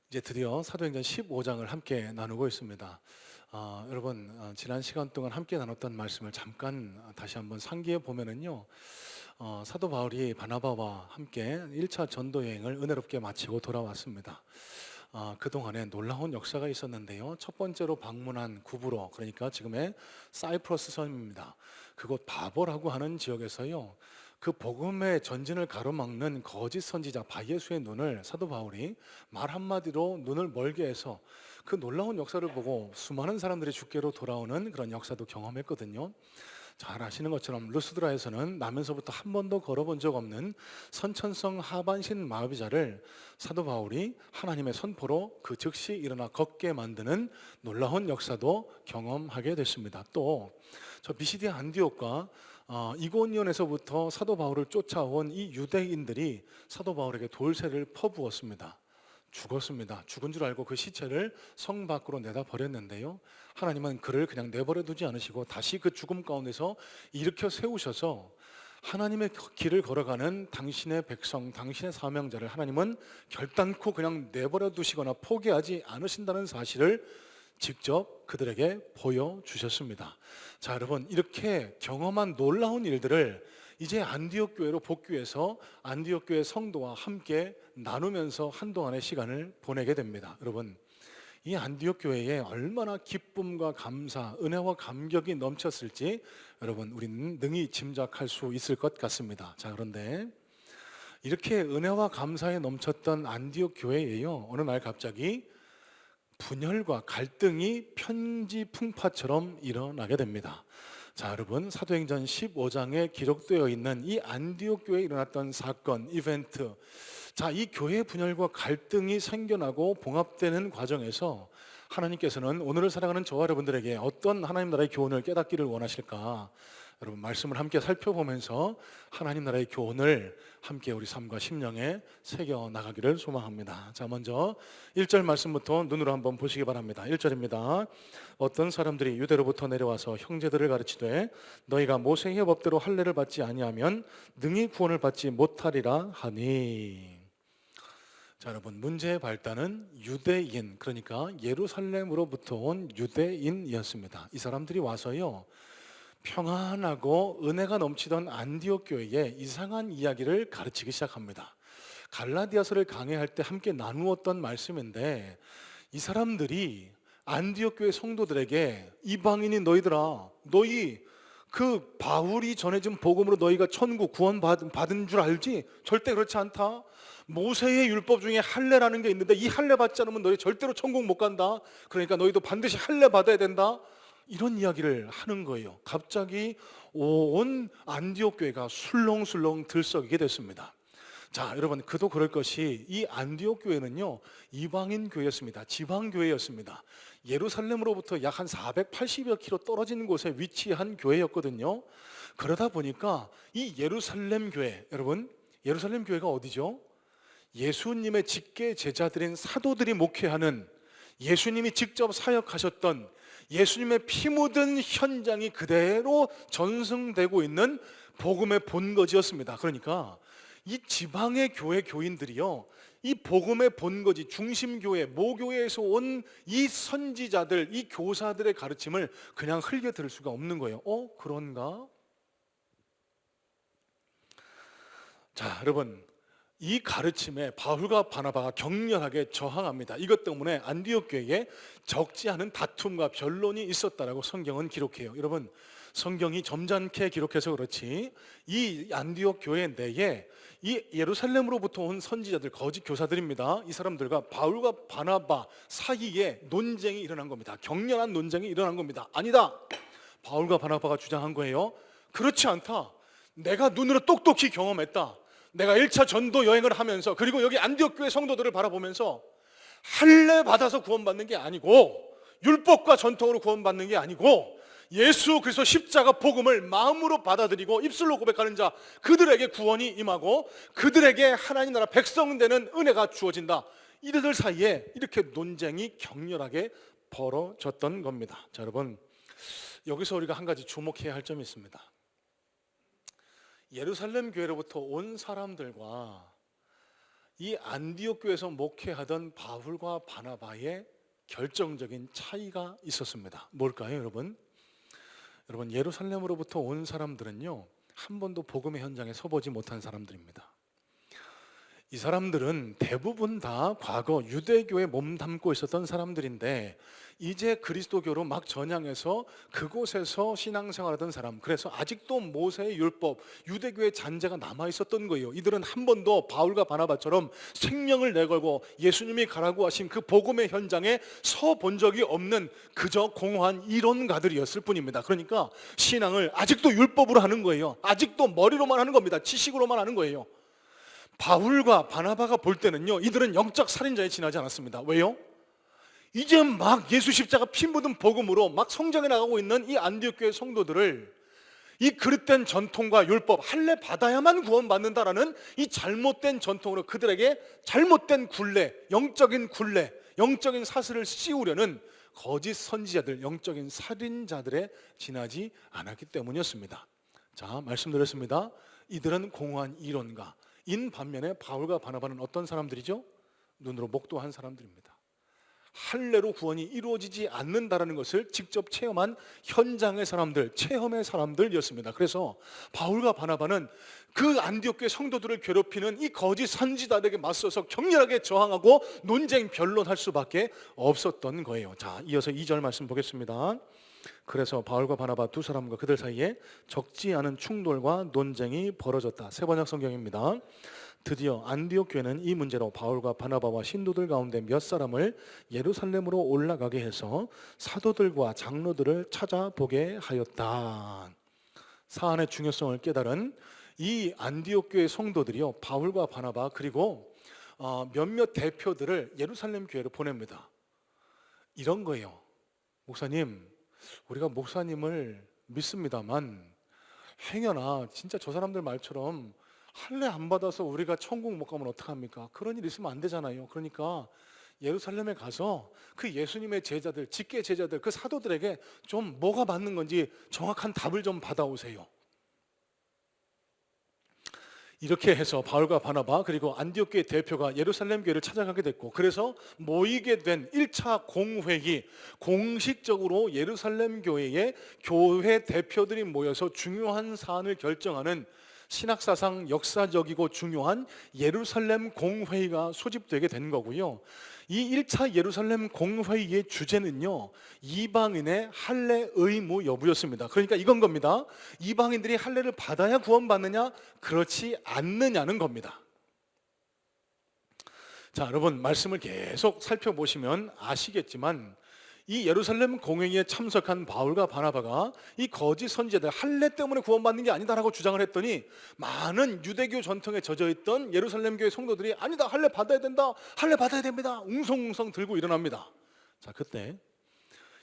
이제 드디어 사도행전 15장을 함께 나누고 있습니다. 여러분, 지난 시간 동안 함께 나눴던 말씀을 잠깐 다시 한번 상기해 보면은요, 사도 바울이 바나바와 함께 1차 전도 여행을 은혜롭게 마치고 돌아왔습니다. 그동안에 놀라운 역사가 있었는데요, 첫 번째로 방문한 구브로, 그러니까 지금의 사이프러스 섬입니다. 그곳 바보라고 하는 지역에서요, 그 복음의 전진을 가로막는 거짓 선지자 바예수의 눈을 사도 바울이 말 한마디로 눈을 멀게 해서 그 놀라운 역사를 보고 수많은 사람들이 주께로 돌아오는 그런 역사도 경험했거든요. 잘 아시는 것처럼 루스드라에서는 나면서부터 한 번도 걸어본 적 없는 선천성 하반신 마비자를 사도 바울이 하나님의 선포로 그 즉시 일어나 걷게 만드는 놀라운 역사도 경험하게 됐습니다. 또 저 비시디아 안디옥과 이고니온에서부터 사도 바울을 쫓아온 이 유대인들이 사도 바울에게 돌쇠를 퍼부었습니다. 죽었습니다. 죽은 줄 알고 그 시체를 성 밖으로 내다 버렸는데요, 하나님은 그를 그냥 내버려 두지 않으시고 다시 그 죽음 가운데서 일으켜 세우셔서 하나님의 길을 걸어가는 당신의 백성, 당신의 사명자를 하나님은 결단코 그냥 내버려 두시거나 포기하지 않으신다는 사실을 직접 그들에게 보여주셨습니다. 자, 여러분, 이렇게 경험한 놀라운 일들을 이제 안디옥 교회로 복귀해서 안디옥 교회 성도와 함께 나누면서 한동안의 시간을 보내게 됩니다. 여러분, 이 안디옥 교회에 얼마나 기쁨과 감사, 은혜와 감격이 넘쳤을지 여러분, 우리는 능히 짐작할 수 있을 것 같습니다. 자, 그런데 이렇게 은혜와 감사에 넘쳤던 안디옥 교회에요, 어느 날 갑자기 분열과 갈등이 편지풍파처럼 일어나게 됩니다. 자, 여러분, 사도행전 15장에 기록되어 있는 이 안디옥 교회에 일어났던 사건, 이벤트, 자, 이 교회 분열과 갈등이 생겨나고 봉합되는 과정에서 하나님께서는 오늘을 살아가는 저와 여러분들에게 어떤 하나님 나라의 교훈을 깨닫기를 원하실까? 여러분, 말씀을 함께 살펴보면서 하나님 나라의 교훈을 함께 우리 삶과 심령에 새겨 나가기를 소망합니다. 자, 먼저 1절 말씀부터 눈으로 한번 보시기 바랍니다. 1절입니다. 어떤 사람들이 유대로부터 내려와서 형제들을 가르치되 너희가 모세의 법대로 할례를 받지 아니하면 능히 구원을 받지 못하리라 하니. 자, 여러분, 문제의 발단은 유대인, 그러니까 예루살렘으로부터 온 유대인이었습니다. 이 사람들이 와서요, 평안하고 은혜가 넘치던 안디옥 교회에 이상한 이야기를 가르치기 시작합니다. 갈라디아서를 강해할 때 함께 나누었던 말씀인데, 이 사람들이 안디옥 교회 성도들에게 이방인인 너희들아, 너희 그 바울이 전해진 복음으로 너희가 천국 구원 받은 줄 알지? 절대 그렇지 않다. 모세의 율법 중에 할례라는 게 있는데 이 할례 받지 않으면 너희 절대로 천국 못 간다. 그러니까 너희도 반드시 할례 받아야 된다. 이런 이야기를 하는 거예요. 갑자기 온 안디옥 교회가 술렁술렁 들썩이게 됐습니다. 자, 여러분, 그도 그럴 것이 이 안디옥 교회는요, 이방인 교회였습니다. 지방 교회였습니다. 예루살렘으로부터 약 한 480여 킬로 떨어진 곳에 위치한 교회였거든요. 그러다 보니까 이 예루살렘 교회, 여러분, 예루살렘 교회가 어디죠? 예수님의 직계 제자들인 사도들이 목회하는, 예수님이 직접 사역하셨던 예수님의 피 묻은 현장이 그대로 전승되고 있는 복음의 본거지였습니다. 그러니까 이 지방의 교회 교인들이요, 이 복음의 본거지 중심교회 모교회에서 온 이 선지자들, 이 교사들의 가르침을 그냥 흘겨 들을 수가 없는 거예요. 그런가? 자, 여러분, 이 가르침에 바울과 바나바가 격렬하게 저항합니다. 이것 때문에 안디옥 교회에 적지 않은 다툼과 변론이 있었다라고 성경은 기록해요. 여러분, 성경이 점잖게 기록해서 그렇지 이 안디옥 교회 내에 이 예루살렘으로부터 온 선지자들, 거짓 교사들입니다. 이 사람들과 바울과 바나바 사이에 논쟁이 일어난 겁니다. 격렬한 논쟁이 일어난 겁니다. 아니다, 바울과 바나바가 주장한 거예요. 그렇지 않다. 내가 눈으로 똑똑히 경험했다. 내가 1차 전도 여행을 하면서, 그리고 여기 안디옥 교회 성도들을 바라보면서 할례 받아서 구원받는 게 아니고 율법과 전통으로 구원받는 게 아니고 예수 그리스도 십자가 복음을 마음으로 받아들이고 입술로 고백하는 자, 그들에게 구원이 임하고 그들에게 하나님 나라 백성 되는 은혜가 주어진다. 이들 사이에 이렇게 논쟁이 격렬하게 벌어졌던 겁니다. 자, 여러분, 여기서 우리가 한 가지 주목해야 할 점이 있습니다. 예루살렘 교회로부터 온 사람들과 이 안디옥 교회에서 목회하던 바울과 바나바의 결정적인 차이가 있었습니다. 뭘까요, 여러분? 여러분, 예루살렘으로부터 온 사람들은요, 한 번도 복음의 현장에 서보지 못한 사람들입니다. 이 사람들은 대부분 다 과거 유대교에 몸담고 있었던 사람들인데 이제 그리스도교로 막 전향해서 그곳에서 신앙생활하던 사람, 그래서 아직도 모세의 율법, 유대교의 잔재가 남아있었던 거예요. 이들은 한 번도 바울과 바나바처럼 생명을 내걸고 예수님이 가라고 하신 그 복음의 현장에 서본 적이 없는 그저 공허한 이론가들이었을 뿐입니다. 그러니까 신앙을 아직도 율법으로 하는 거예요. 아직도 머리로만 하는 겁니다. 지식으로만 하는 거예요. 바울과 바나바가 볼 때는요, 이들은 영적 살인자에 지나지 않았습니다. 왜요? 이제 막 예수 십자가 피 묻은 복음으로 막 성장해 나가고 있는 이 안디옥 교회 성도들을 이 그릇된 전통과 율법, 할례 받아야만 구원받는다라는 이 잘못된 전통으로 그들에게 잘못된 굴레, 영적인 사슬을 씌우려는 거짓 선지자들, 영적인 살인자들에 지나지 않았기 때문이었습니다. 자, 말씀드렸습니다. 이들은 공허한 이론가, 인 반면에 바울과 바나바는 어떤 사람들이죠? 눈으로 목도한 사람들입니다. 할례로 구원이 이루어지지 않는다라는 것을 직접 체험한 현장의 사람들, 체험의 사람들이었습니다. 그래서 바울과 바나바는 그 안디옥 교회 성도들을 괴롭히는 이 거짓 선지자들에게 맞서서 격렬하게 저항하고 논쟁, 변론할 수밖에 없었던 거예요. 자, 이어서 2절 말씀 보겠습니다. 그래서 바울과 바나바 두 사람과 그들 사이에 적지 않은 충돌과 논쟁이 벌어졌다. 세번역 성경입니다. 드디어 안디옥 교회는 이 문제로 바울과 바나바와 신도들 가운데 몇 사람을 예루살렘으로 올라가게 해서 사도들과 장로들을 찾아보게 하였다. 사안의 중요성을 깨달은 이 안디옥 교회 성도들이요, 바울과 바나바 그리고 몇몇 대표들을 예루살렘 교회로 보냅니다. 이런 거예요. 목사님, 우리가 목사님을 믿습니다만 행여나 진짜 저 사람들 말처럼 할례 안 받아서 우리가 천국 못 가면 어떡합니까? 그런 일 있으면 안 되잖아요. 그러니까 예루살렘에 가서 그 예수님의 제자들, 직계 제자들, 그 사도들에게 좀 뭐가 맞는 건지 정확한 답을 좀 받아오세요. 이렇게 해서 바울과 바나바 그리고 안디옥 교회 대표가 예루살렘 교회를 찾아가게 됐고, 그래서 모이게 된 1차 공회의, 공식적으로 예루살렘 교회의 교회 대표들이 모여서 중요한 사안을 결정하는 신학사상 역사적이고 중요한 예루살렘 공회의가 소집되게 된 거고요. 이 1차 예루살렘 공회의의 주제는요, 이방인의 할례 의무 여부였습니다. 그러니까 이건 겁니다. 이방인들이 할례를 받아야 구원받느냐, 그렇지 않느냐는 겁니다. 자, 여러분, 말씀을 계속 살펴보시면 아시겠지만 이 예루살렘 공회의에 참석한 바울과 바나바가 이 거짓 선지자들 할례 때문에 구원받는 게 아니다라고 주장을 했더니 많은 유대교 전통에 젖어있던 예루살렘 교회 성도들이 아니다, 할례 받아야 된다, 할례 받아야 됩니다, 웅성웅성 들고 일어납니다. 자, 그때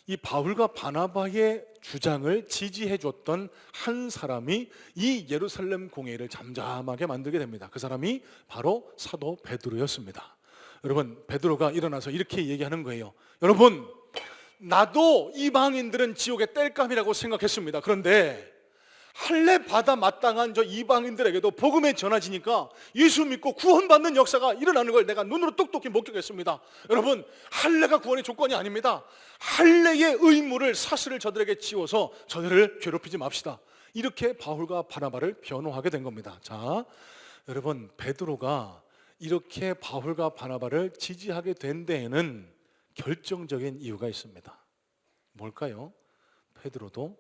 이 바울과 바나바의 주장을 지지해 줬던 한 사람이 이 예루살렘 공회의를 잠잠하게 만들게 됩니다. 그 사람이 바로 사도 베드로였습니다. 여러분, 베드로가 일어나서 이렇게 얘기하는 거예요. 여러분, 나도 이방인들은 지옥의 땔감이라고 생각했습니다. 그런데 할례 받아 마땅한 저 이방인들에게도 복음이 전해지니까 예수 믿고 구원받는 역사가 일어나는 걸 내가 눈으로 똑똑히 목격했습니다. 여러분, 할례가 구원의 조건이 아닙니다. 할례의 의무를, 사슬을 저들에게 지워서 저들을 괴롭히지 맙시다. 이렇게 바울과 바나바를 변호하게 된 겁니다. 자, 여러분, 베드로가 이렇게 바울과 바나바를 지지하게 된 데에는 결정적인 이유가 있습니다. 뭘까요? 베드로도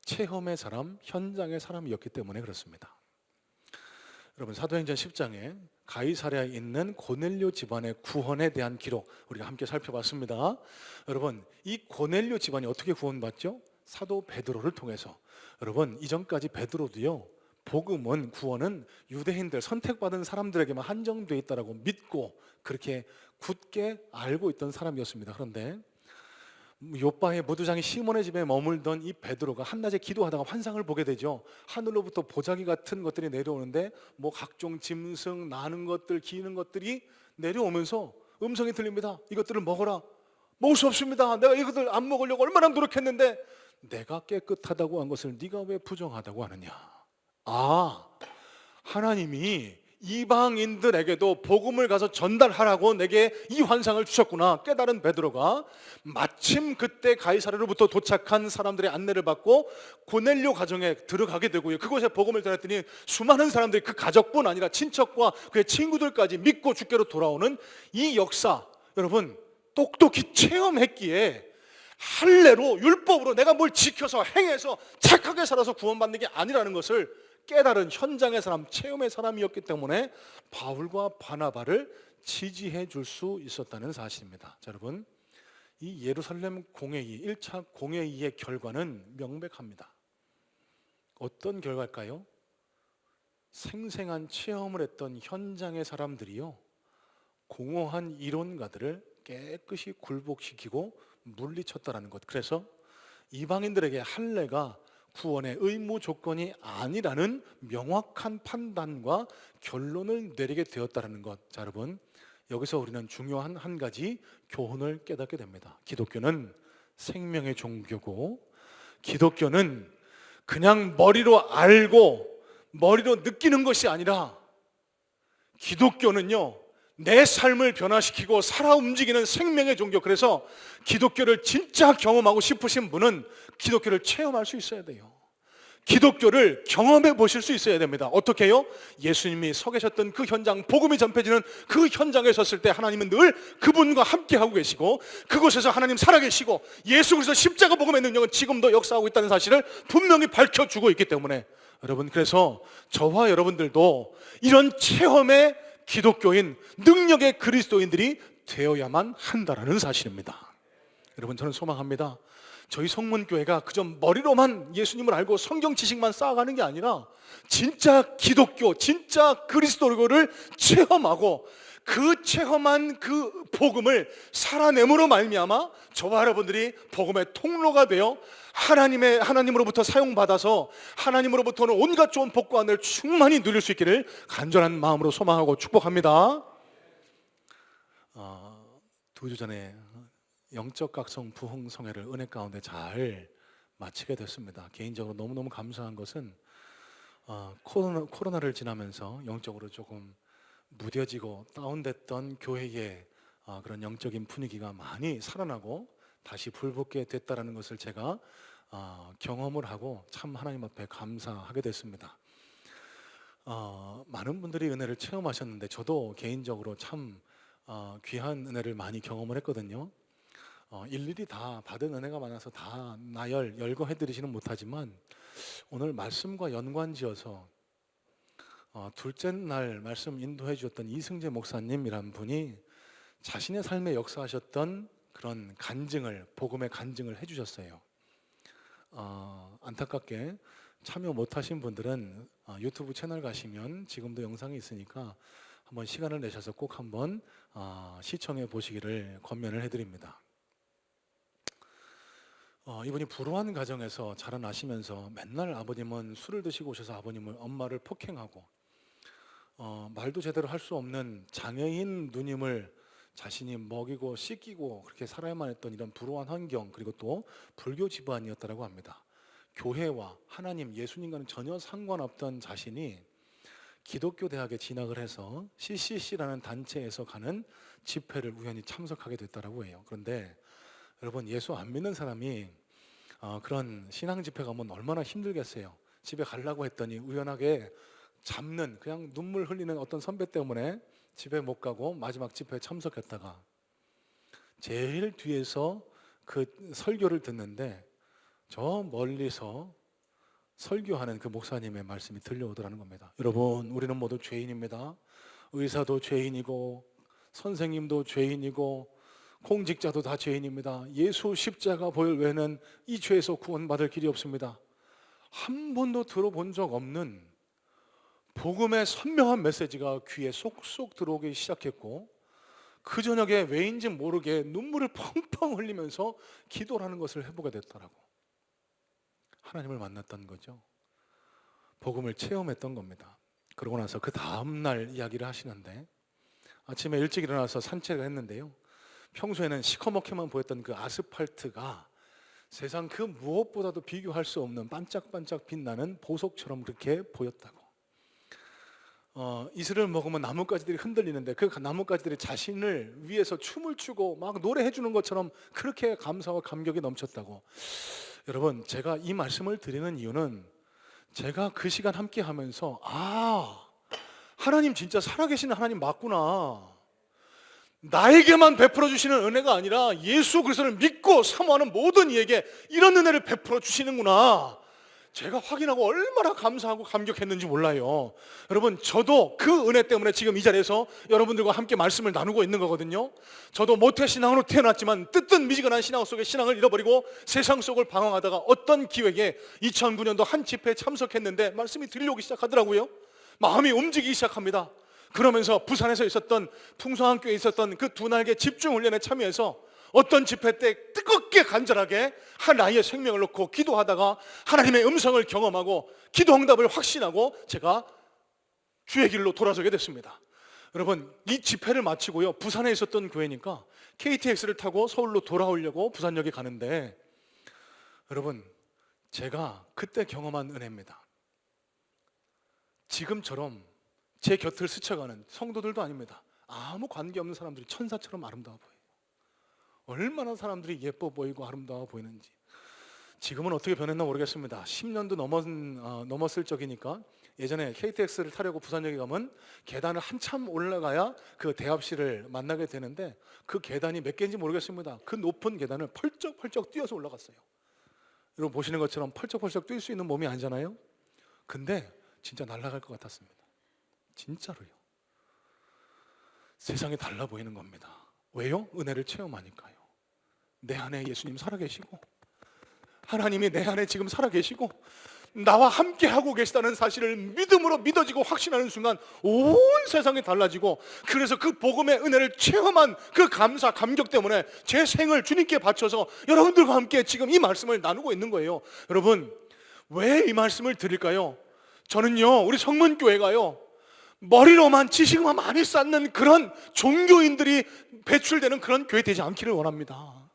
체험의 사람, 현장의 사람이었기 때문에 그렇습니다. 여러분, 사도행전 10장에 가이사랴에 있는 고넬료 집안의 구원에 대한 기록 우리가 함께 살펴봤습니다. 여러분, 이 고넬료 집안이 어떻게 구원받죠? 사도 베드로를 통해서. 여러분, 이전까지 베드로도요, 복음은, 구원은 유대인들, 선택받은 사람들에게만 한정되어 있다라고 믿고 그렇게 굳게 알고 있던 사람이었습니다. 그런데 요바의 무두장이 시몬의 집에 머물던 이 베드로가 한낮에 기도하다가 환상을 보게 되죠. 하늘로부터 보자기 같은 것들이 내려오는데 뭐 각종 짐승, 나는 것들, 기는 것들이 내려오면서 음성이 들립니다. 이것들을 먹어라. 먹을 수 없습니다. 내가 이것들 안 먹으려고 얼마나 노력했는데 내가 깨끗하다고 한 것을 네가 왜 부정하다고 하느냐. 아, 하나님이 이방인들에게도 복음을 가서 전달하라고 내게 이 환상을 주셨구나 깨달은 베드로가 마침 그때 가이사랴로부터 도착한 사람들의 안내를 받고 고넬료 가정에 들어가게 되고요. 그곳에 복음을 전했더니 수많은 사람들이 그 가족뿐 아니라 친척과 그의 친구들까지 믿고 주께로 돌아오는 이 역사, 여러분 똑똑히 체험했기에 할례로 율법으로 내가 뭘 지켜서 행해서 착하게 살아서 구원받는 게 아니라는 것을 깨달은 현장의 사람, 체험의 사람이었기 때문에 바울과 바나바를 지지해 줄 수 있었다는 사실입니다. 자, 여러분, 이 예루살렘 공회의 1차 공회의의 결과는 명백합니다. 어떤 결과일까요? 생생한 체험을 했던 현장의 사람들이요, 공허한 이론가들을 깨끗이 굴복시키고 물리쳤다라는 것. 그래서 이방인들에게 할례가 구원의 의무 조건이 아니라는 명확한 판단과 결론을 내리게 되었다는 것. 자, 여러분, 여기서 우리는 중요한 한 가지 교훈을 깨닫게 됩니다. 기독교는 생명의 종교고, 기독교는 그냥 머리로 알고 머리로 느끼는 것이 아니라, 기독교는요 내 삶을 변화시키고 살아 움직이는 생명의 종교. 그래서 기독교를 진짜 경험하고 싶으신 분은 기독교를 체험할 수 있어야 돼요. 기독교를 경험해 보실 수 있어야 됩니다. 어떻게 해요? 예수님이 서 계셨던 그 현장, 복음이 전해지는 그 현장에 섰을 때 하나님은 늘 그분과 함께 하고 계시고, 그곳에서 하나님 살아계시고 예수 그리스도 십자가 복음의 능력은 지금도 역사하고 있다는 사실을 분명히 밝혀주고 있기 때문에, 여러분, 그래서 저와 여러분들도 이런 체험의 기독교인, 능력의 그리스도인들이 되어야만 한다라는 사실입니다. 여러분, 저는 소망합니다. 저희 성문교회가 그저 머리로만 예수님을 알고 성경 지식만 쌓아가는 게 아니라 진짜 기독교, 진짜 그리스도를 체험하고 그 체험한 그 복음을 살아내므로 말미암아 저와 여러분들이 복음의 통로가 되어 하나님으로부터 사용받아서 하나님으로부터는 온갖 좋은 복과 은혜를 충만히 누릴 수 있기를 간절한 마음으로 소망하고 축복합니다. 2주 전에 영적 각성 부흥성회를 은혜 가운데 잘 마치게 됐습니다. 개인적으로 너무너무 감사한 것은 코로나를 지나면서 영적으로 조금 무뎌지고 다운됐던 교회의 그런 영적인 분위기가 많이 살아나고 다시 불붙게 됐다는 것을 제가 경험을 하고 참 하나님 앞에 감사하게 됐습니다. 많은 분들이 은혜를 체험하셨는데 저도 개인적으로 참 귀한 은혜를 많이 경험을 했거든요. 일일이 다 받은 은혜가 많아서 다 열거해드리지는 못하지만 오늘 말씀과 연관지어서 둘째 날 말씀 인도해 주셨던 이승재 목사님이란 분이 자신의 삶에 역사하셨던 그런 간증을, 복음의 간증을 해주셨어요. 안타깝게 참여 못하신 분들은 유튜브 채널 가시면 지금도 영상이 있으니까 한번 시간을 내셔서 꼭 한번 시청해 보시기를 권면을 해드립니다. 이분이 불우한 가정에서 자라나시면서 맨날 아버님은 술을 드시고 오셔서 아버님을, 엄마를 폭행하고 말도 제대로 할 수 없는 장애인 누님을 자신이 먹이고 씻기고 그렇게 살아야만 했던 이런 불우한 환경, 그리고 또 불교 집안이었다고 합니다. 교회와 하나님, 예수님과는 전혀 상관없던 자신이 기독교 대학에 진학을 해서 CCC라는 단체에서 가는 집회를 우연히 참석하게 됐다고 해요. 그런데 여러분, 예수 안 믿는 사람이 그런 신앙 집회 가면 얼마나 힘들겠어요. 집에 가려고 했더니 우연하게 잡는, 그냥 눈물 흘리는 어떤 선배 때문에 집에 못 가고 마지막 집회에 참석했다가 제일 뒤에서 그 설교를 듣는데 저 멀리서 설교하는 그 목사님의 말씀이 들려오더라는 겁니다. 여러분, 우리는 모두 죄인입니다. 의사도 죄인이고 선생님도 죄인이고 공직자도 다 죄인입니다. 예수 십자가 보혈 외에는 이 죄에서 구원받을 길이 없습니다. 한 번도 들어본 적 없는 복음의 선명한 메시지가 귀에 쏙쏙 들어오기 시작했고, 그 저녁에 왜인지 모르게 눈물을 펑펑 흘리면서 기도를 하는 것을 해보게 됐더라고. 하나님을 만났던 거죠. 복음을 체험했던 겁니다. 그러고 나서 그 다음날 이야기를 하시는데, 아침에 일찍 일어나서 산책을 했는데요, 평소에는 시커멓게만 보였던 그 아스팔트가 세상 그 무엇보다도 비교할 수 없는 반짝반짝 빛나는 보석처럼 그렇게 보였다고. 이슬을 먹으면 나뭇가지들이 흔들리는데 그 나뭇가지들이 자신을 위해서 춤을 추고 막 노래해 주는 것처럼 그렇게 감사와 감격이 넘쳤다고. 여러분, 제가 이 말씀을 드리는 이유는 제가 그 시간 함께 하면서 하나님 진짜 살아계신 하나님 맞구나. 나에게만 베풀어 주시는 은혜가 아니라 예수 그리스도를 믿고 사모하는 모든 이에게 이런 은혜를 베풀어 주시는구나. 제가 확인하고 얼마나 감사하고 감격했는지 몰라요. 여러분, 저도 그 은혜 때문에 지금 이 자리에서 여러분들과 함께 말씀을 나누고 있는 거거든요. 저도 모태신앙으로 태어났지만 뜨뜻 미지근한 신앙 속에 신앙을 잃어버리고 세상 속을 방황하다가 어떤 기회에 2009년도 한 집회에 참석했는데 말씀이 들려오기 시작하더라고요. 마음이 움직이기 시작합니다. 그러면서 부산에서 있었던 풍성한교회에 있었던 그 두 날개 집중훈련에 참여해서 어떤 집회 때 뜨겁게 간절하게 한 아이의 생명을 놓고 기도하다가 하나님의 음성을 경험하고 기도 응답을 확신하고 제가 주의 길로 돌아서게 됐습니다. 여러분, 이 집회를 마치고요, 부산에 있었던 교회니까 KTX를 타고 서울로 돌아오려고 부산역에 가는데, 여러분, 제가 그때 경험한 은혜입니다. 지금처럼 제 곁을 스쳐가는 성도들도 아닙니다. 아무 관계없는 사람들이 천사처럼 아름다워 보여요. 얼마나 사람들이 예뻐 보이고 아름다워 보이는지. 지금은 어떻게 변했나 모르겠습니다. 10년도 넘었을 적이니까 예전에 KTX를 타려고 부산역에 가면 계단을 한참 올라가야 그 대합실을 만나게 되는데 그 계단이 몇 개인지 모르겠습니다. 그 높은 계단을 펄쩍펄쩍 뛰어서 올라갔어요. 여러분 보시는 것처럼 펄쩍펄쩍 뛸 수 있는 몸이 아니잖아요. 근데 진짜 날아갈 것 같았습니다. 진짜로요. 세상이 달라 보이는 겁니다. 왜요? 은혜를 체험하니까요. 내 안에 예수님 살아계시고 하나님이 내 안에 지금 살아계시고 나와 함께 하고 계시다는 사실을 믿음으로 믿어지고 확신하는 순간 온 세상이 달라지고, 그래서 그 복음의 은혜를 체험한 그 감사, 감격 때문에 제 생을 주님께 바쳐서 여러분들과 함께 지금 이 말씀을 나누고 있는 거예요. 여러분, 왜 이 말씀을 드릴까요? 저는요, 우리 성문교회가요, 머리로만 지식만 많이 쌓는 그런 종교인들이 배출되는 그런 교회 되지 않기를 원합니다.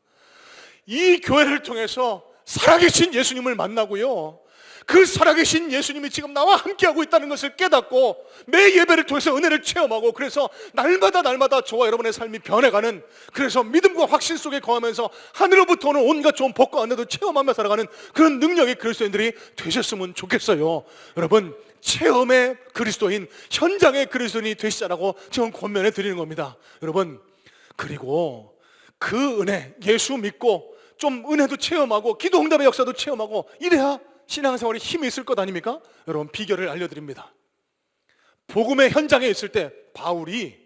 이 교회를 통해서 살아계신 예수님을 만나고요, 그 살아계신 예수님이 지금 나와 함께하고 있다는 것을 깨닫고 매 예배를 통해서 은혜를 체험하고, 그래서 날마다 저와 여러분의 삶이 변해가는, 그래서 믿음과 확신 속에 거하면서 하늘로부터 오는 온갖 좋은 복과 은혜도 체험하며 살아가는 그런 능력의 그리스도인들이 되셨으면 좋겠어요. 여러분, 체험의 그리스도인, 현장의 그리스도인이 되시자라고 지금 권면해 드리는 겁니다. 여러분, 그리고 그 은혜, 예수 믿고 좀 은혜도 체험하고 기도 응답의 역사도 체험하고 이래야 신앙생활에 힘이 있을 것 아닙니까? 여러분, 비결을 알려드립니다. 복음의 현장에 있을 때 바울이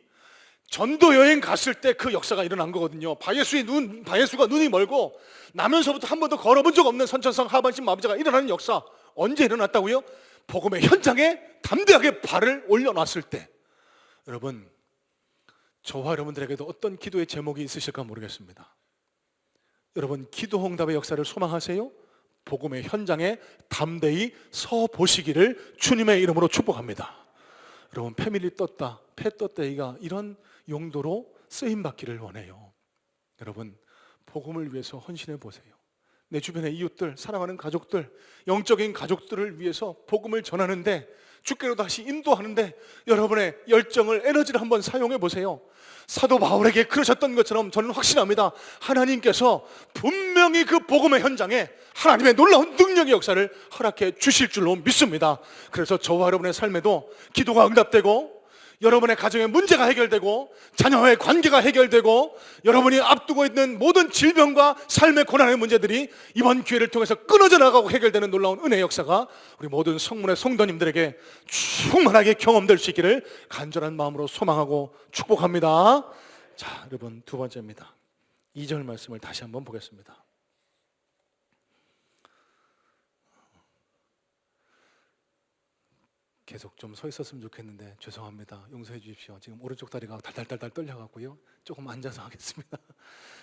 전도 여행 갔을 때 그 역사가 일어난 거거든요. 바예수가 눈이 멀고 나면서부터 한 번도 걸어본 적 없는 선천성 하반신 마비자가 일어나는 역사, 언제 일어났다고요? 복음의 현장에 담대하게 발을 올려놨을 때. 여러분, 저와 여러분들에게도 어떤 기도의 제목이 있으실까 모르겠습니다. 여러분, 기도 응답의 역사를 소망하세요? 복음의 현장에 담대히 서 보시기를 주님의 이름으로 축복합니다. 여러분, 패밀리 떴다, 패 떴다이가 이런 용도로 쓰임 받기를 원해요. 여러분, 복음을 위해서 헌신해 보세요. 내 주변의 이웃들, 사랑하는 가족들, 영적인 가족들을 위해서 복음을 전하는데, 주께로 다시 인도하는데 여러분의 열정을, 에너지를 한번 사용해 보세요. 사도 바울에게 그러셨던 것처럼 저는 확신합니다. 하나님께서 분명히 그 복음의 현장에 하나님의 놀라운 능력의 역사를 허락해 주실 줄로 믿습니다. 그래서 저와 여러분의 삶에도 기도가 응답되고, 여러분의 가정의 문제가 해결되고, 자녀와의 관계가 해결되고, 여러분이 앞두고 있는 모든 질병과 삶의 고난의 문제들이 이번 기회를 통해서 끊어져 나가고 해결되는 놀라운 은혜의 역사가 우리 모든 성문의 성도님들에게 충만하게 경험될 수 있기를 간절한 마음으로 소망하고 축복합니다. 자, 여러분, 두 번째입니다. 2절 말씀을 다시 한번 보겠습니다. 계속 좀 서 있었으면 좋겠는데 죄송합니다. 용서해 주십시오. 지금 오른쪽 다리가 달달달달 떨려갖고요, 조금 앉아서 하겠습니다.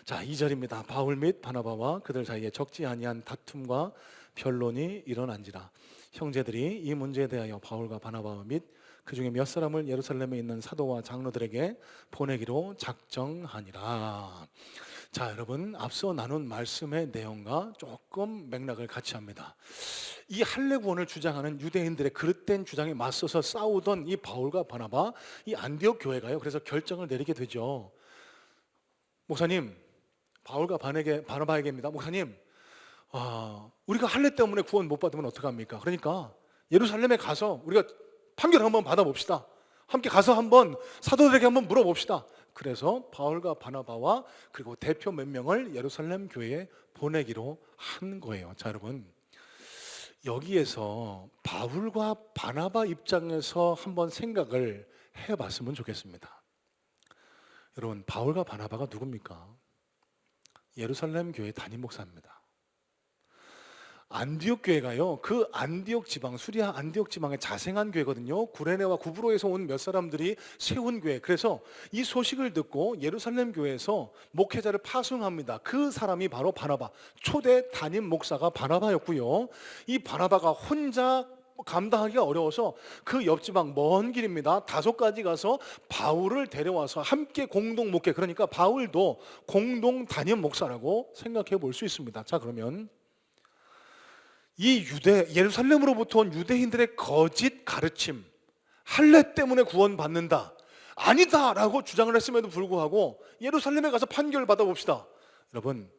자, 2절입니다. 바울 및 바나바와 그들 사이에 적지 아니한 다툼과 변론이 일어난지라. 형제들이 이 문제에 대하여 바울과 바나바 및 그 중에 몇 사람을 예루살렘에 있는 사도와 장로들에게 보내기로 작정하니라. 자, 여러분, 앞서 나눈 말씀의 내용과 조금 맥락을 같이 합니다. 이 할례 구원을 주장하는 유대인들의 그릇된 주장에 맞서서 싸우던 이 바울과 바나바, 이 안디옥 교회가요, 그래서 결정을 내리게 되죠. 목사님, 바울과 바나바에게입니다. 목사님, 우리가 할례 때문에 구원 못 받으면 어떡합니까? 그러니까 예루살렘에 가서 우리가 판결 한번 받아봅시다. 함께 가서 한번 사도들에게 한번 물어봅시다. 그래서 바울과 바나바와 그리고 대표 몇 명을 예루살렘 교회에 보내기로 한 거예요. 자, 여러분, 여기에서 바울과 바나바 입장에서 한번 생각을 해봤으면 좋겠습니다. 여러분, 바울과 바나바가 누굽니까? 예루살렘 교회 담임 목사입니다. 안디옥 교회가요, 그 안디옥 지방, 수리아 안디옥 지방의 자생한 교회거든요. 구레네와 구브로에서 온 몇 사람들이 세운 교회. 그래서 이 소식을 듣고 예루살렘 교회에서 목회자를 파송합니다. 그 사람이 바로 바나바, 초대 담임 목사가 바나바였고요. 이 바나바가 혼자 감당하기가 어려워서 그 옆지방 먼 길입니다. 5가지 가서 바울을 데려와서 함께 공동 목회, 그러니까 바울도 공동 담임 목사라고 생각해 볼 수 있습니다. 자, 그러면 이 예루살렘으로부터 온 유대인들의 거짓 가르침, 할례 때문에 구원받는다, 아니다라고 주장을 했음에도 불구하고 예루살렘에 가서 판결을 받아봅시다. 여러분,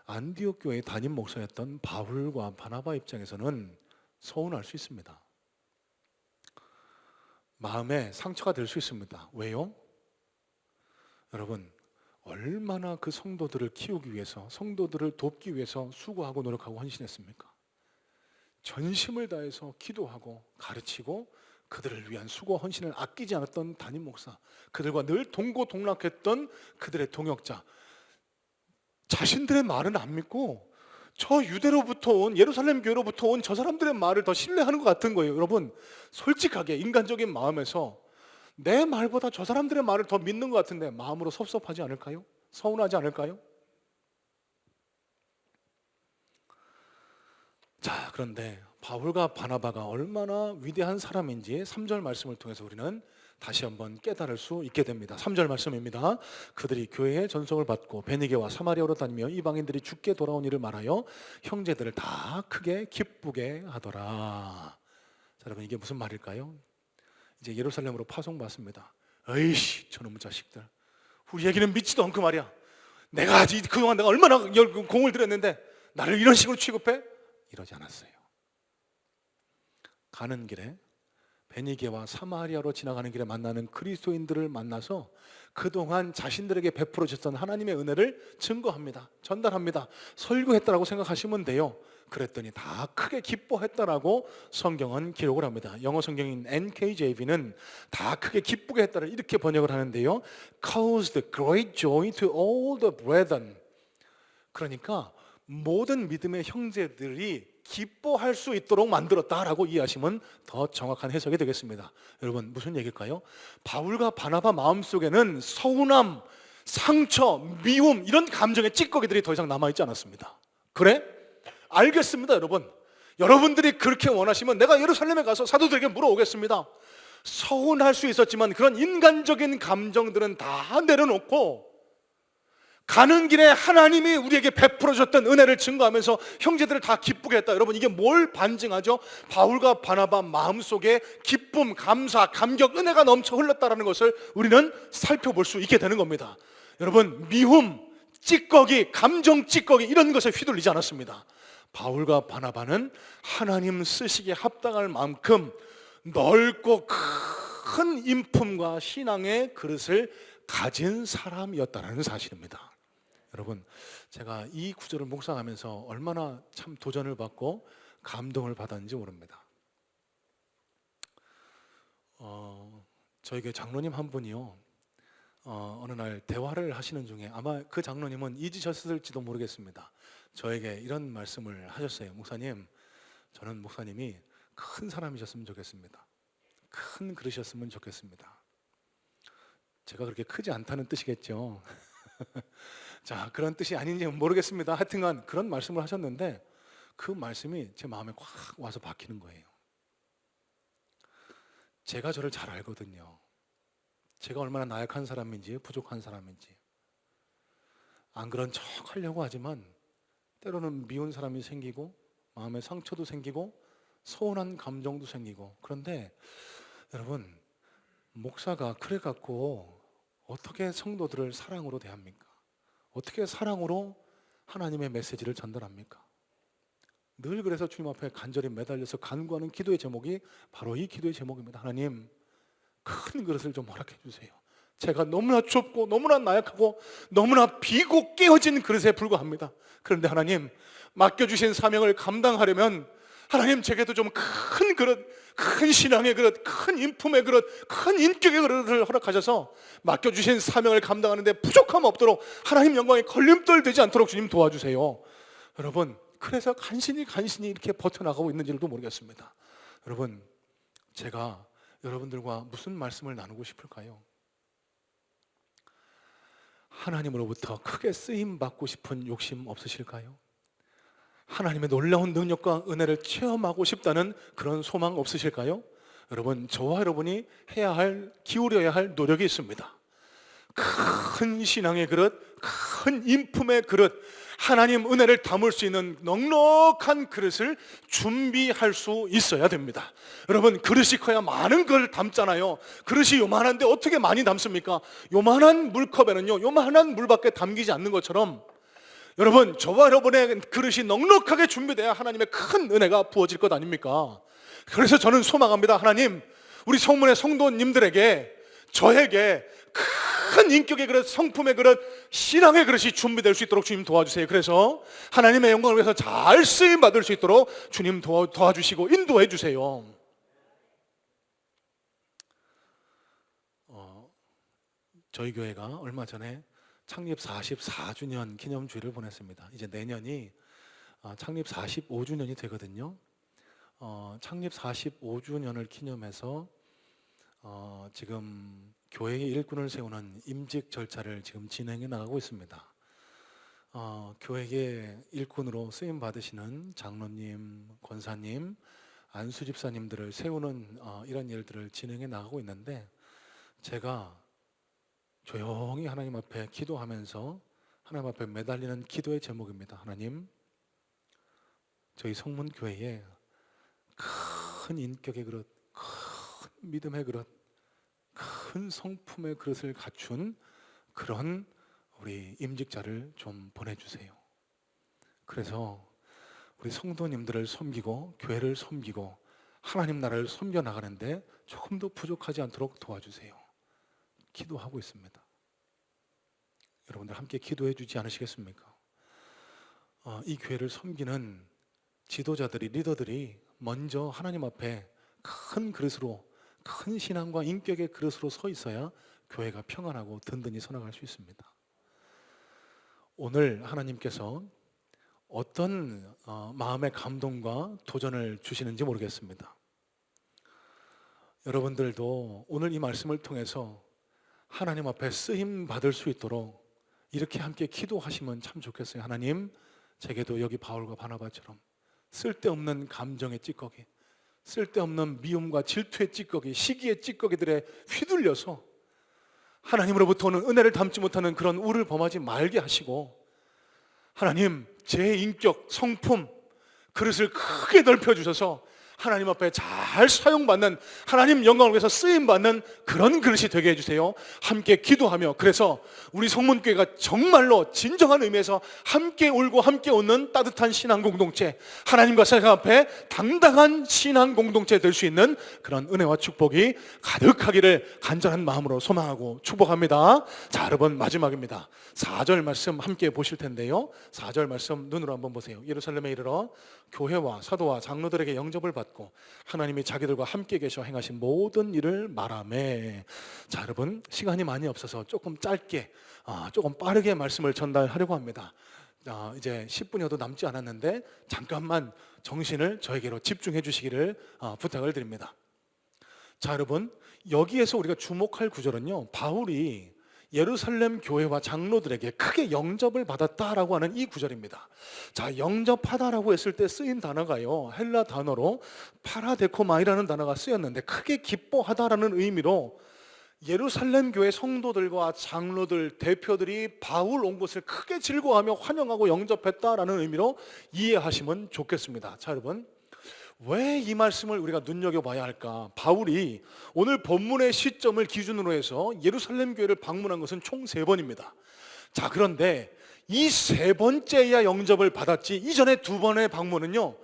안디옥 교회의 담임 목사였던 바울과 바나바 입장에서는 서운할 수 있습니다. 마음에 상처가 될 수 있습니다. 왜요? 여러분, 얼마나 그 성도들을 키우기 위해서, 성도들을 돕기 위해서 수고하고 노력하고 헌신했습니까? 전심을 다해서 기도하고 가르치고 그들을 위한 수고 헌신을 아끼지 않았던 담임 목사, 그들과 늘 동고동락했던 그들의 동역자, 자신들의 말은 안 믿고 저 유대로부터 온, 예루살렘 교회로부터 온 저 사람들의 말을 더 신뢰하는 것 같은 거예요. 여러분, 솔직하게 인간적인 마음에서 내 말보다 저 사람들의 말을 더 믿는 것 같은데 마음으로 섭섭하지 않을까요? 서운하지 않을까요? 자, 그런데 바울과 바나바가 얼마나 위대한 사람인지 3절 말씀을 통해서 우리는 다시 한번 깨달을 수 있게 됩니다. 3절 말씀입니다. 그들이 교회의 전속을 받고 베니게와 사마리아로 다니며 이방인들이 죽게 돌아온 일을 말하여 형제들을 다 크게 기쁘게 하더라. 자, 여러분, 이게 무슨 말일까요? 이제 예루살렘으로 파송받습니다. 에이씨, 저놈의 자식들, 우리 얘기는 믿지도 않고 말이야. 내가 그동안 내가 얼마나 공을 들였는데 나를 이런 식으로 취급해? 이러지 않았어요. 가는 길에 베니게와 사마리아로 지나가는 길에 만나는 그리스도인들을 만나서 그동안 자신들에게 베풀어 주셨던 하나님의 은혜를 증거합니다. 전달합니다. 설교했다라고 생각하시면 돼요. 그랬더니 다 크게 기뻐했다라고 성경은 기록을 합니다. 영어 성경인 NKJV는 다 크게 기쁘게 했다를 이렇게 번역을 하는데요, caused great joy to all the brethren. 그러니까 모든 믿음의 형제들이 기뻐할 수 있도록 만들었다라고 이해하시면 더 정확한 해석이 되겠습니다. 여러분, 무슨 얘기일까요? 바울과 바나바 마음속에는 서운함, 상처, 미움, 이런 감정의 찌꺼기들이 더 이상 남아있지 않았습니다. 그래? 알겠습니다. 여러분, 여러분들이 그렇게 원하시면 내가 예루살렘에 가서 사도들에게 물어오겠습니다. 서운할 수 있었지만 그런 인간적인 감정들은 다 내려놓고 가는 길에 하나님이 우리에게 베풀어 줬던 은혜를 증거하면서 형제들을 다 기쁘게 했다. 여러분, 이게 뭘 반증하죠? 바울과 바나바 마음속에 기쁨, 감사, 감격, 은혜가 넘쳐 흘렀다는 것을 우리는 살펴볼 수 있게 되는 겁니다. 여러분, 미움, 찌꺼기, 감정 찌꺼기 이런 것에 휘둘리지 않았습니다. 바울과 바나바는 하나님 쓰시기에 합당할 만큼 넓고 큰 인품과 신앙의 그릇을 가진 사람이었다는 사실입니다. 여러분, 제가 이 구절을 묵상하면서 얼마나 참 도전을 받고 감동을 받았는지 모릅니다. 저에게 장로님 한 분이요, 어느 날 대화를 하시는 중에 아마 그 장로님은 잊으셨을지도 모르겠습니다. 저에게 이런 말씀을 하셨어요. 목사님, 저는 목사님이 큰 사람이셨으면 좋겠습니다. 큰 그릇이었으면 좋겠습니다. 제가 그렇게 크지 않다는 뜻이겠죠. 자, 그런 뜻이 아닌지 모르겠습니다. 하여튼간 그런 말씀을 하셨는데 그 말씀이 제 마음에 확 와서 박히는 거예요. 제가 저를 잘 알거든요. 제가 얼마나 나약한 사람인지, 부족한 사람인지. 안 그런 척 하려고 하지만 때로는 미운 사람이 생기고 마음의 상처도 생기고 서운한 감정도 생기고, 그런데 여러분, 목사가 그래 갖고 어떻게 성도들을 사랑으로 대합니까? 어떻게 사랑으로 하나님의 메시지를 전달합니까? 늘 그래서 주님 앞에 간절히 매달려서 간구하는 기도의 제목이 바로 이 기도의 제목입니다. 하나님, 큰 그릇을 좀 허락해 주세요. 제가 너무나 좁고 너무나 나약하고 너무나 비고 깨어진 그릇에 불과합니다. 그런데 하나님, 맡겨주신 사명을 감당하려면 하나님, 제게도 좀 큰 그릇, 큰 신앙의 그릇, 큰 인품의 그릇, 큰 인격의 그릇을 허락하셔서 맡겨주신 사명을 감당하는 데 부족함 없도록, 하나님 영광에 걸림돌 되지 않도록 주님 도와주세요. 여러분, 그래서 간신히 이렇게 버텨나가고 있는지도 모르겠습니다. 여러분, 제가 여러분들과 무슨 말씀을 나누고 싶을까요? 하나님으로부터 크게 쓰임받고 싶은 욕심 없으실까요? 하나님의 놀라운 능력과 은혜를 체험하고 싶다는 그런 소망 없으실까요? 여러분, 저와 여러분이 기울여야 할 노력이 있습니다. 큰 신앙의 그릇, 큰 인품의 그릇, 하나님 은혜를 담을 수 있는 넉넉한 그릇을 준비할 수 있어야 됩니다. 여러분, 그릇이 커야 많은 걸 담잖아요. 그릇이 요만한데 어떻게 많이 담습니까? 요만한 물컵에는요, 요만한 물밖에 담기지 않는 것처럼, 여러분, 저와 여러분의 그릇이 넉넉하게 준비돼야 하나님의 큰 은혜가 부어질 것 아닙니까? 그래서 저는 소망합니다. 하나님, 우리 성문의 성도님들에게, 저에게 큰 인격의 그릇, 성품의 그릇, 신앙의 그릇이 준비될 수 있도록 주님 도와주세요. 그래서 하나님의 영광을 위해서 잘 쓰임 받을 수 있도록 주님 도와주시고 인도해 주세요. 저희 교회가 얼마 전에 창립 44주년 기념주일을 보냈습니다. 이제 내년이 창립 45주년이 되거든요. 창립 45주년을 기념해서 지금 교회의 일꾼을 세우는 임직 절차를 지금 진행해 나가고 있습니다. 교회의 일꾼으로 쓰임 받으시는 장로님, 권사님, 안수 집사님들을 세우는 이런 일들을 진행해 나가고 있는데, 제가 조용히 하나님 앞에 기도하면서 하나님 앞에 매달리는 기도의 제목입니다. 하나님, 저희 성문교회에 큰 인격의 그릇, 큰 믿음의 그릇, 큰 성품의 그릇을 갖춘 그런 우리 임직자를 좀 보내주세요. 그래서 우리 성도님들을 섬기고 교회를 섬기고 하나님 나라를 섬겨 나가는데 조금도 부족하지 않도록 도와주세요. 기도하고 있습니다. 여러분들 함께 기도해 주지 않으시겠습니까? 이 교회를 섬기는 지도자들이, 리더들이 먼저 하나님 앞에 큰 그릇으로, 큰 신앙과 인격의 그릇으로 서 있어야 교회가 평안하고 든든히 서나갈 수 있습니다. 오늘 하나님께서 어떤 마음의 감동과 도전을 주시는지 모르겠습니다. 여러분들도 오늘 이 말씀을 통해서 하나님 앞에 쓰임 받을 수 있도록 이렇게 함께 기도하시면 참 좋겠어요. 하나님, 제게도 여기 바울과 바나바처럼 쓸데없는 감정의 찌꺼기, 쓸데없는 미움과 질투의 찌꺼기, 시기의 찌꺼기들에 휘둘려서 하나님으로부터 오는 은혜를 담지 못하는 그런 우를 범하지 말게 하시고, 하나님, 제 인격, 성품, 그릇을 크게 넓혀주셔서 하나님 앞에 잘 사용받는, 하나님 영광을 위해서 쓰임받는 그런 그릇이 되게 해주세요. 함께 기도하며, 그래서 우리 성문교회가 정말로 진정한 의미에서 함께 울고 함께 웃는 따뜻한 신앙 공동체, 하나님과 세상 앞에 당당한 신앙 공동체 될 수 있는 그런 은혜와 축복이 가득하기를 간절한 마음으로 소망하고 축복합니다. 자, 여러분, 마지막입니다. 4절 말씀 함께 보실 텐데요, 4절 말씀 눈으로 한번 보세요. 예루살렘에 이르러 교회와 사도와 장로들에게 영접을 받고 하나님이 자기들과 함께 계셔 행하신 모든 일을 말하매. 자, 여러분, 시간이 많이 없어서 조금 짧게, 조금 빠르게 말씀을 전달하려고 합니다. 이제 10분여도 남지 않았는데 잠깐만 정신을 저에게로 집중해 주시기를 부탁을 드립니다. 자, 여러분, 여기에서 우리가 주목할 구절은요, 바울이 예루살렘 교회와 장로들에게 크게 영접을 받았다라고 하는 이 구절입니다. 자, 영접하다라고 했을 때 쓰인 단어가요, 헬라 단어로 파라데코마이라는 단어가 쓰였는데, 크게 기뻐하다라는 의미로 예루살렘 교회 성도들과 장로들, 대표들이 바울 온 것을 크게 즐거워하며 환영하고 영접했다라는 의미로 이해하시면 좋겠습니다. 자, 여러분, 왜 이 말씀을 우리가 눈여겨봐야 할까? 바울이 오늘 본문의 시점을 기준으로 해서 예루살렘 교회를 방문한 것은 총 3번입니다. 자, 그런데 이 3번째야 영접을 받았지, 이전에 2번의 방문은요,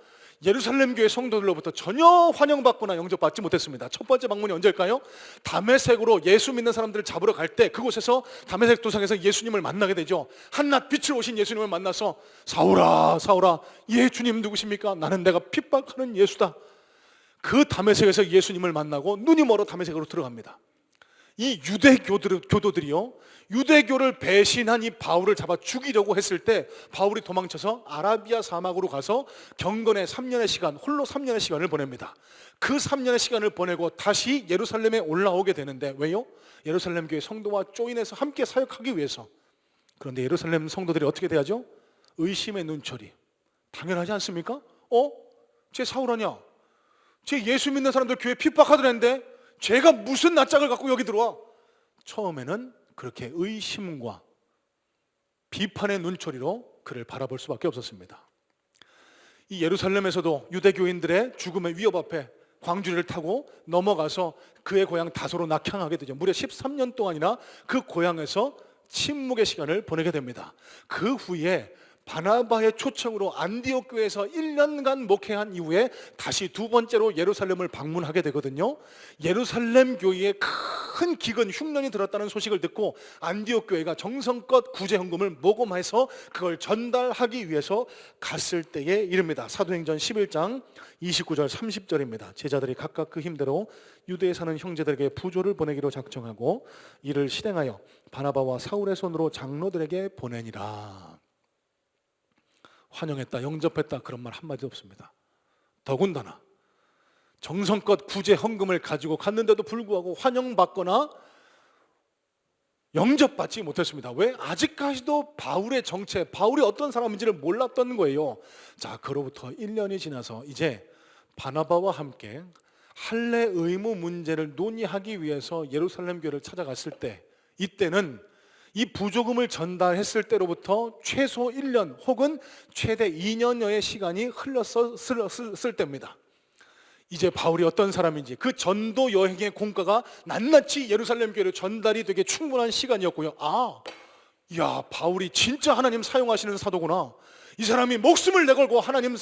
예루살렘 교회 성도들로부터 전혀 환영받거나 영접받지 못했습니다. 첫 번째 방문이 언제일까요? 다메섹으로 예수 믿는 사람들을 잡으러 갈 때 그곳에서 다메섹 도상에서 예수님을 만나게 되죠. 한낮 빛을 오신 예수님을 만나서 사울아 사울아, 예 주님 누구십니까? 나는 내가 핍박하는 예수다. 그 다메섹에서 예수님을 만나고 눈이 멀어 다메섹으로 들어갑니다. 이 교도들이요, 유대교를 배신한 이 바울을 잡아 죽이려고 했을 때 바울이 도망쳐서 아라비아 사막으로 가서 경건의 3년의 시간, 홀로 3년의 시간을 보냅니다. 그 3년의 시간을 보내고 다시 예루살렘에 올라오게 되는데, 왜요? 예루살렘 교회 성도와 조인해서 함께 사역하기 위해서. 그런데 예루살렘 성도들이 어떻게 돼야죠? 의심의 눈초리. 당연하지 않습니까? 쟤 사울 아니야? 쟤 예수 믿는 사람들 교회 핍박하더랬는데 쟤가 무슨 낯짝을 갖고 여기 들어와? 처음에는 그렇게 의심과 비판의 눈초리로 그를 바라볼 수밖에 없었습니다. 이 예루살렘에서도 유대교인들의 죽음의 위협 앞에 광주리를 타고 넘어가서 그의 고향 다소로 낙향하게 되죠. 무려 13년 동안이나 그 고향에서 침묵의 시간을 보내게 됩니다. 그 후에 바나바의 초청으로 안디옥 교회에서 1년간 목회한 이후에 다시 2번째로 예루살렘을 방문하게 되거든요. 예루살렘 교회에 큰 기근 흉년이 들었다는 소식을 듣고 안디옥 교회가 정성껏 구제 헌금을 모금해서 그걸 전달하기 위해서 갔을 때의 일입니다. 사도행전 11장 29절 30절입니다. 제자들이 각각 그 힘대로 유대에 사는 형제들에게 부조를 보내기로 작정하고 이를 실행하여 바나바와 사울의 손으로 장로들에게 보내니라. 환영했다, 영접했다, 그런 말 한마디 없습니다. 더군다나 정성껏 구제 헌금을 가지고 갔는데도 불구하고 환영받거나 영접받지 못했습니다. 왜? 아직까지도 바울의 정체, 바울이 어떤 사람인지를 몰랐던 거예요. 자, 그로부터 1년이 지나서 이제 바나바와 함께 할례 의무 문제를 논의하기 위해서 예루살렘 교회를 찾아갔을 때, 이때는 이 부조금을 전달했을 때로부터 최소 1년 혹은 최대 2년여의 시간이 흘렀을 때입니다. 이제 바울이 어떤 사람인지, 그 전도 여행의 공과가 낱낱이 예루살렘 교회로 전달이 되게 충분한 시간이었고요. 바울이 진짜 하나님 사용하시는 사도구나. 이 사람이 목숨을 내걸고 하나님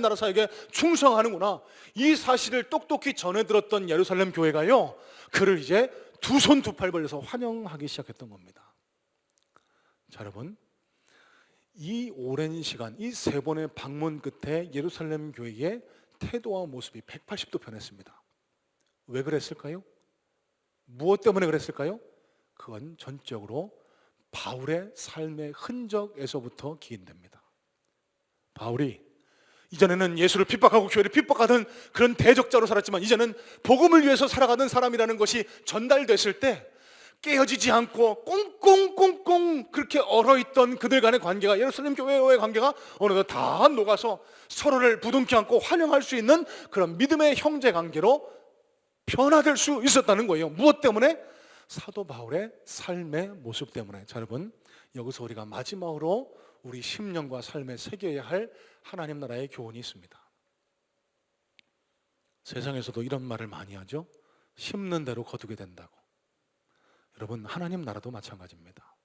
나라 사역에 충성하는구나. 이 사실을 똑똑히 전해 들었던 예루살렘 교회가요, 그를 이제 두 손 두 팔 벌려서 환영하기 시작했던 겁니다. 자, 여러분, 이 오랜 시간, 이 3번의 방문 끝에 예루살렘 교회의 태도와 모습이 180도 변했습니다. 왜 그랬을까요? 무엇 때문에 그랬을까요? 그건 전적으로 바울의 삶의 흔적에서부터 기인됩니다. 바울이 이전에는 예수를 핍박하고 교회를 핍박하던 그런 대적자로 살았지만, 이제는 복음을 위해서 살아가는 사람이라는 것이 전달됐을 때 깨어지지 않고 꽁꽁꽁꽁 그렇게 얼어있던 그들 간의 관계가, 예루살렘 교회와의 관계가 어느덧 다 녹아서 서로를 부둥켜 안고 환영할 수 있는 그런 믿음의 형제 관계로 변화될 수 있었다는 거예요. 무엇 때문에? 사도 바울의 삶의 모습 때문에. 자, 여러분, 여기서 우리가 마지막으로 우리 심령과 삶에 새겨야 할 하나님 나라의 교훈이 있습니다. 세상에서도 이런 말을 많이 하죠. 심는 대로 거두게 된다고. 여러분, 하나님 나라도 마찬가지입니다.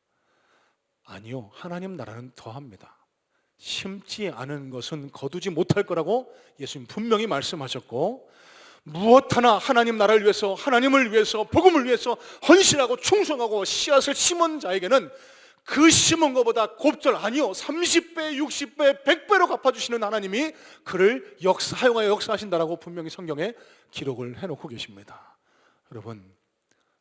아니요, 하나님 나라는 더합니다. 심지 않은 것은 거두지 못할 거라고 예수님 분명히 말씀하셨고, 무엇 하나 하나님 나라를 위해서, 하나님을 위해서, 복음을 위해서 헌신하고 충성하고 씨앗을 심은 자에게는 그 심은 것보다 곱절, 아니요 30배, 60배, 100배로 갚아주시는 하나님이 그를 사용하여 역사하신다라고 분명히 성경에 기록을 해놓고 계십니다. 여러분,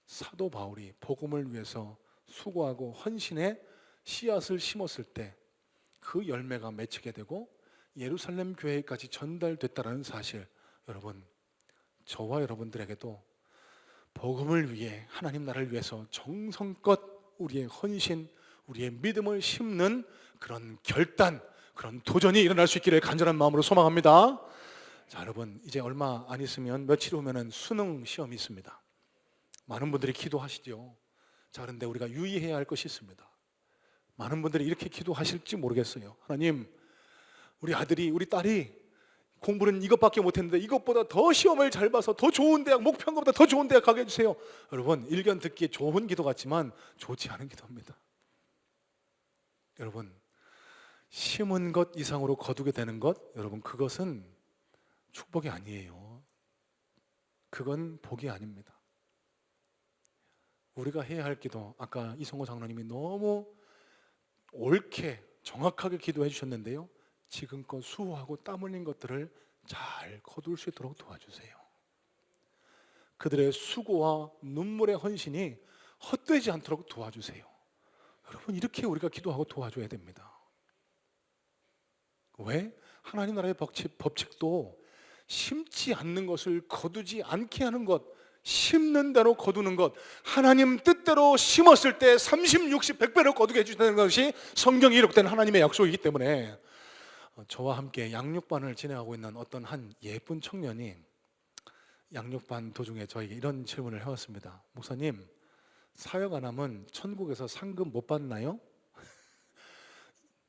사도 바울이 복음을 위해서 수고하고 헌신의 씨앗을 심었을 때 그 열매가 맺히게 되고 예루살렘 교회까지 전달됐다는 사실, 여러분, 저와 여러분들에게도 복음을 위해, 하나님 나라를 위해서 정성껏 우리의 헌신, 우리의 믿음을 심는 그런 결단, 그런 도전이 일어날 수 있기를 간절한 마음으로 소망합니다. 자, 여러분, 이제 얼마 안 있으면, 며칠 후면은 수능 시험이 있습니다. 많은 분들이 기도하시죠. 자, 그런데 우리가 유의해야 할 것이 있습니다. 많은 분들이 이렇게 기도하실지 모르겠어요. 하나님, 우리 아들이, 우리 딸이 공부는 이것밖에 못했는데 이것보다 더 시험을 잘 봐서 더 좋은 대학, 목표한 것보다 더 좋은 대학 가게 해주세요. 여러분, 일견 듣기에 좋은 기도 같지만 좋지 않은 기도입니다. 여러분, 심은 것 이상으로 거두게 되는 것, 여러분, 그것은 축복이 아니에요. 그건 복이 아닙니다. 우리가 해야 할 기도, 아까 이성호 장로님이 너무 옳게 정확하게 기도해 주셨는데요, 지금껏 수고하고 땀 흘린 것들을 잘 거둘 수 있도록 도와주세요. 그들의 수고와 눈물의 헌신이 헛되지 않도록 도와주세요. 여러분, 이렇게 우리가 기도하고 도와줘야 됩니다. 왜? 하나님 나라의 법칙도 심지 않는 것을 거두지 않게 하는 것, 심는 대로 거두는 것, 하나님 뜻대로 심었을 때 30, 60, 100배로 거두게 해주시는 것이 성경에 기록된 하나님의 약속이기 때문에, 저와 함께 양육반을 진행하고 있는 어떤 한 예쁜 청년이 양육반 도중에 저에게 이런 질문을 해왔습니다. 목사님, 사역 안 하면 천국에서 상금 못 받나요?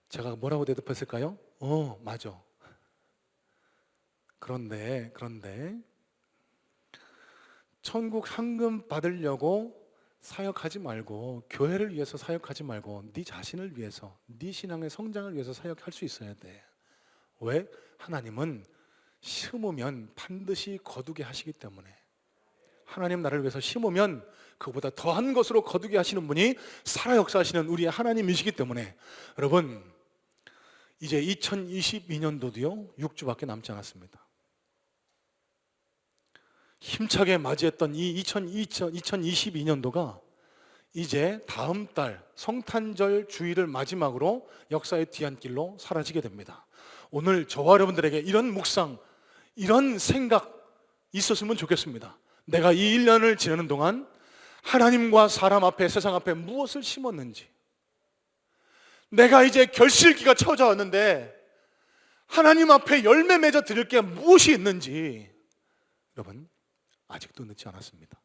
제가 뭐라고 대답했을까요? 맞아. 그런데 천국 상금 받으려고 사역하지 말고, 교회를 위해서 사역하지 말고 네 자신을 위해서, 네 신앙의 성장을 위해서 사역할 수 있어야 돼. 왜? 하나님은 심으면 반드시 거두게 하시기 때문에. 하나님 나라를 위해서 심으면 그보다 더한 것으로 거두게 하시는 분이 살아 역사하시는 우리의 하나님이시기 때문에, 여러분, 이제 2022년도도요 6주밖에 남지 않았습니다. 힘차게 맞이했던 이 2022년도가 이제 다음 달 성탄절 주일을 마지막으로 역사의 뒤안길로 사라지게 됩니다. 오늘 저와 여러분들에게 이런 묵상, 이런 생각 있었으면 좋겠습니다. 내가 이 1년을 지내는 동안 하나님과 사람 앞에, 세상 앞에 무엇을 심었는지, 내가 이제 결실기가 찾아왔는데 하나님 앞에 열매 맺어 드릴 게 무엇이 있는지, 여러분, 아직도 늦지 않았습니다.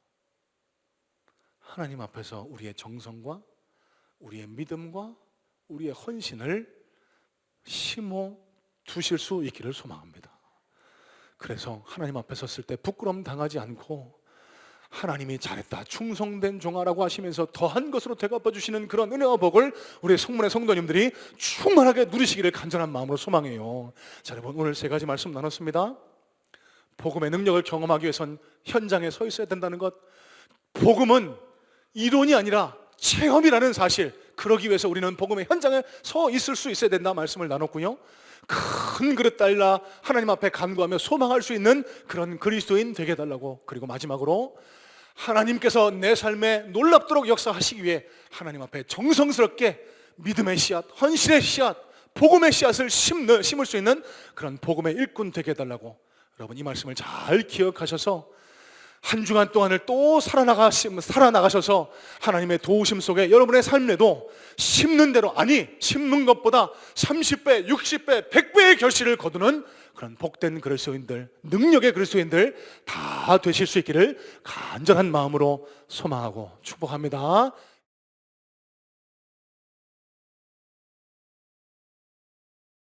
하나님 앞에서 우리의 정성과 우리의 믿음과 우리의 헌신을 심어 두실 수 있기를 소망합니다. 그래서 하나님 앞에 섰을 때 부끄러움 당하지 않고, 하나님이 잘했다, 충성된 종아라고 하시면서 더한 것으로 되갚아 주시는 그런 은혜와 복을 우리 성문의 성도님들이 충만하게 누리시기를 간절한 마음으로 소망해요. 자, 여러분, 오늘 세 가지 말씀 나눴습니다. 복음의 능력을 경험하기 위해선 현장에 서 있어야 된다는 것, 복음은 이론이 아니라 체험이라는 사실, 그러기 위해서 우리는 복음의 현장에 서 있을 수 있어야 된다 말씀을 나눴고요, 큰 그릇 달라 하나님 앞에 간구하며 소망할 수 있는 그런 그리스도인 되게 해달라고, 그리고 마지막으로 하나님께서 내 삶에 놀랍도록 역사하시기 위해 하나님 앞에 정성스럽게 믿음의 씨앗, 헌신의 씨앗, 복음의 씨앗을 심을 수 있는 그런 복음의 일꾼 되게 해달라고, 여러분, 이 말씀을 잘 기억하셔서 한 주간 동안을 또 살아나가셔서 하나님의 도우심 속에 여러분의 삶에도 심는 대로, 아니 심는 것보다 30배, 60배, 100배의 결실을 거두는 그런 복된 그리스도인들, 능력의 그리스도인들 다 되실 수 있기를 간절한 마음으로 소망하고 축복합니다.